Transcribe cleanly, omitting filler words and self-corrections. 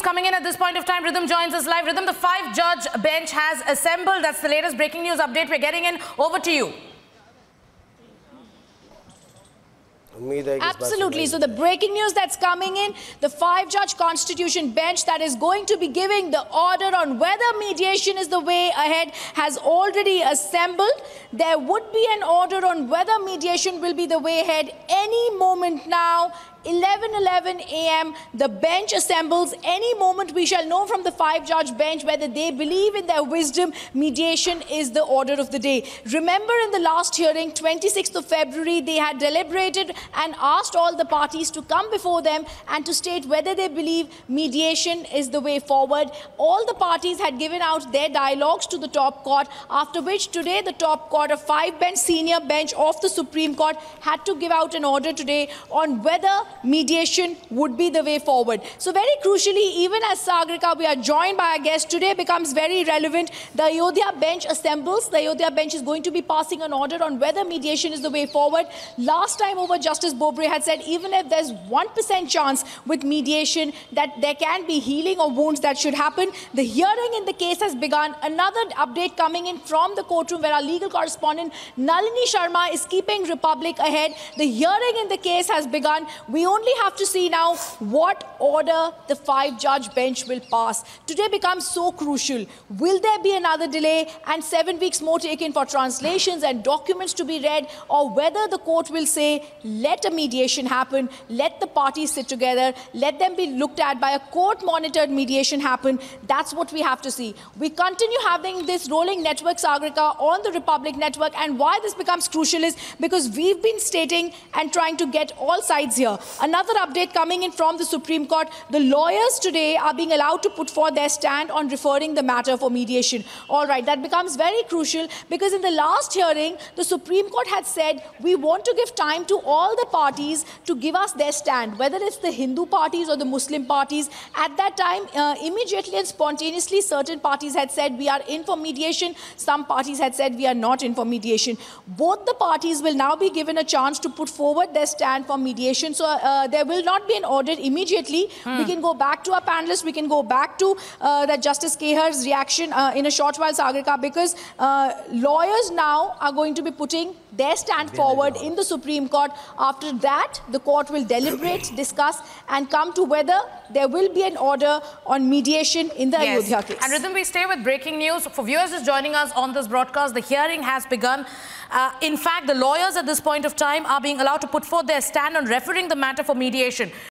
coming in at this point of time. Rhythm joins us live. Rhythm, the 5-judge bench has assembled. That's the latest breaking news update we're getting in. Over to you. Absolutely. So the breaking news that's coming in, the 5-judge constitution bench that is going to be giving the order on whether mediation is the way ahead has already assembled. There would be an order on whether mediation will be the way ahead any moment now. 11:11 a.m. the bench assembles. Any moment we shall know from the 5-judge bench whether they believe in their wisdom mediation is the order of the day. Remember, in the last hearing, 26th of February, they had deliberated and asked all the parties to come before them and to state whether they believe mediation is the way forward. All the parties had given out their dialogues to the top court, after which today the top court, a 5-bench senior bench of the Supreme Court, had to give out an order today on whether mediation would be the way forward. So very crucially, even as Sagarika, we are joined by our guest today, becomes very relevant. The Ayodhya bench assembles. The Ayodhya bench is going to be passing an order on whether mediation is the way forward. Last time over, Justice Bobde had said even if there's 1% chance with mediation that there can be healing of wounds that should happen. The hearing in the case has begun. Another update coming in from the courtroom where our legal correspondent Nalini Sharma is keeping Republic ahead. The hearing in the case has begun. We only have to see now what order the 5-judge bench will pass. Today becomes so crucial. Will there be another delay and 7 weeks more taken for translations and documents to be read, or whether the court will say, let a mediation happen, let the parties sit together, let them be looked at by a court-monitored mediation happen? That's what we have to see. We continue having this rolling network, Sagarika, on the Republic Network, and why this becomes crucial is because we've been stating and trying to get all sides here. Another update coming in from the Supreme Court, the lawyers today are being allowed to put forth their stand on referring the matter for mediation. All right, that becomes very crucial because in the last hearing, the Supreme Court had said, we want to give time to all the parties to give us their stand, whether it's the Hindu parties or the Muslim parties. At that time, immediately and spontaneously, certain parties had said, we are in for mediation. Some parties had said, we are not in for mediation. Both the parties will now be given a chance to put forward their stand for mediation. So there will not be an order immediately. We can go back to our panelists. We can go back to that Justice Kehar's reaction in a short while, Sagarika, because lawyers now are going to be putting their stand forward in the Supreme Court. After that, the court will deliberate, discuss, and come to whether there will be an order on mediation in the Ayodhya case. And Rhythm, we stay with breaking news. For viewers who's joining us on this broadcast, the hearing has begun. In fact, the lawyers at this point of time are being allowed to put forth their stand on referring the matter for mediation.